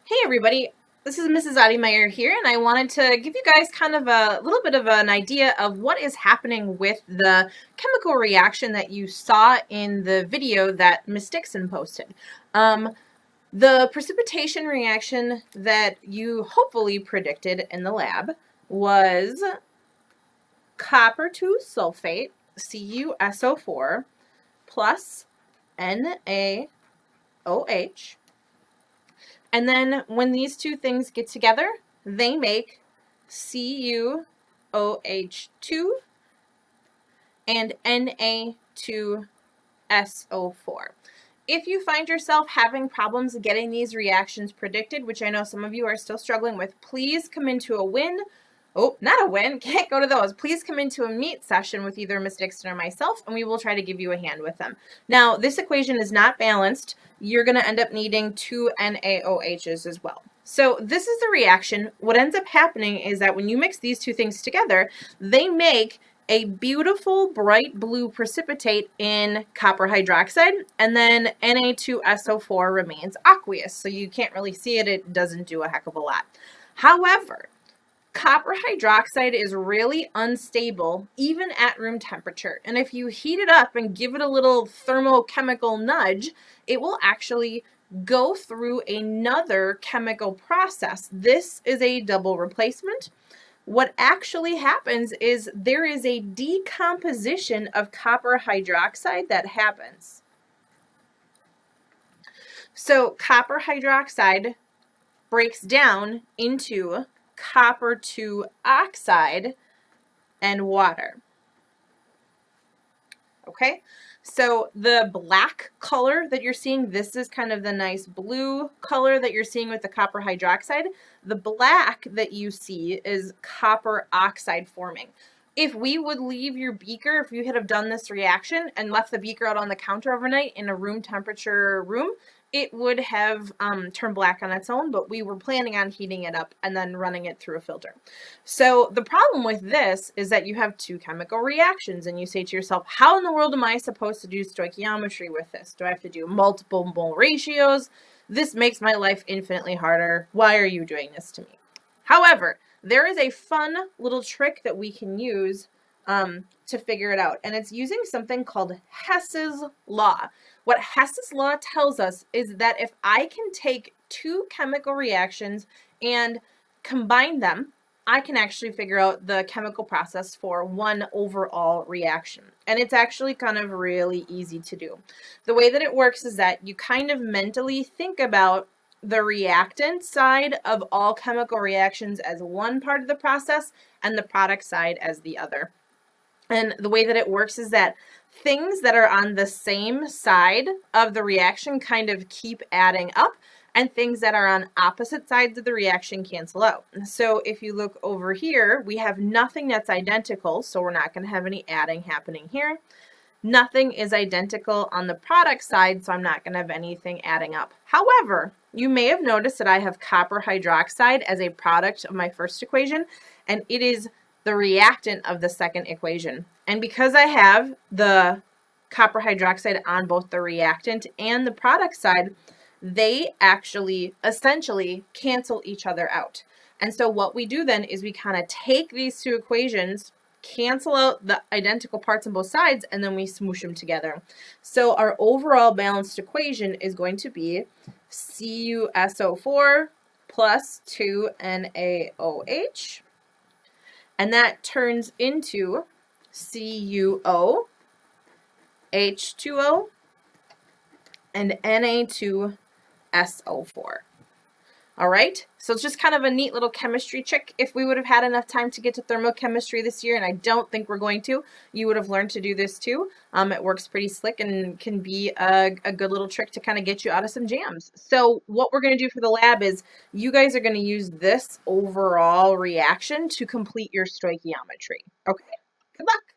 Hey everybody, this is Mrs. Audiemeyer here, and I wanted to give you guys kind of a little bit of an idea of what is happening with the chemical reaction that you saw in the video that Miss Dixon posted. The precipitation reaction that you hopefully predicted in the lab was copper 2 sulfate, CuSO4, plus NaOH. And then when these two things get together, they make CuOH2 and Na2SO4. If you find yourself having problems getting these reactions predicted, which I know some of you are still struggling with, please come into a win. Oh, not a win, can't go to those. Please come into a meet session with either Miss Dixon or myself, and we will try to give you a hand with them. Now, this equation is not balanced. You're going to end up needing two NaOHs as well. So this is the reaction. What ends up happening is that when you mix these two things together, they make a beautiful bright blue precipitate in copper hydroxide, and then Na2SO4 remains aqueous. So you can't really see it. It doesn't do a heck of a lot. However, copper hydroxide is really unstable even at room temperature. And if you heat it up and give it a little thermochemical nudge, it will actually go through another chemical process. This is a double replacement. What actually happens is there is a decomposition of copper hydroxide that happens. So copper hydroxide breaks down into copper 2 oxide and water. Okay, so the black color that you're seeing, this is kind of the nice blue color that you're seeing with the copper hydroxide. The black that you see is copper oxide forming. If we would leave your beaker, if you had have done this reaction and left the beaker out on the counter overnight in a room temperature room, it would have turned black on its own, but we were planning on heating it up and then running it through a filter. So the problem with this is that you have two chemical reactions, and you say to yourself, how in the world am I supposed to do stoichiometry with this? Do I have to do multiple mole ratios? This makes my life infinitely harder. Why are you doing this to me? However, there is a fun little trick that we can use to figure it out, and it's using something called Hess's law. What Hess's law tells us is that if I can take two chemical reactions and combine them, I can actually figure out the chemical process for one overall reaction. And it's actually kind of really easy to do. The way that it works is that you kind of mentally think about the reactant side of all chemical reactions as one part of the process and the product side as the other. And the way that it works is that things that are on the same side of the reaction kind of keep adding up, and things that are on opposite sides of the reaction cancel out. So if you look over here, we have nothing that's identical, so we're not going to have any adding happening here. Nothing is identical on the product side, so I'm not going to have anything adding up. However, you may have noticed that I have copper hydroxide as a product of my first equation, and it is the reactant of the second equation. And because I have the copper hydroxide on both the reactant and the product side, they actually essentially cancel each other out. And so what we do then is we kind of take these two equations, cancel out the identical parts on both sides, and then we smoosh them together. So our overall balanced equation is going to be CuSO4 plus 2NaOH. And that turns into CuO, H2O, and Na2SO4. All right, so it's just kind of a neat little chemistry trick. If we would have had enough time to get to thermochemistry this year, and I don't think we're going to, you would have learned to do this too. It works pretty slick and can be a good little trick to kind of get you out of some jams. So what we're going to do for the lab is you guys are going to use this overall reaction to complete your stoichiometry. Okay, good luck.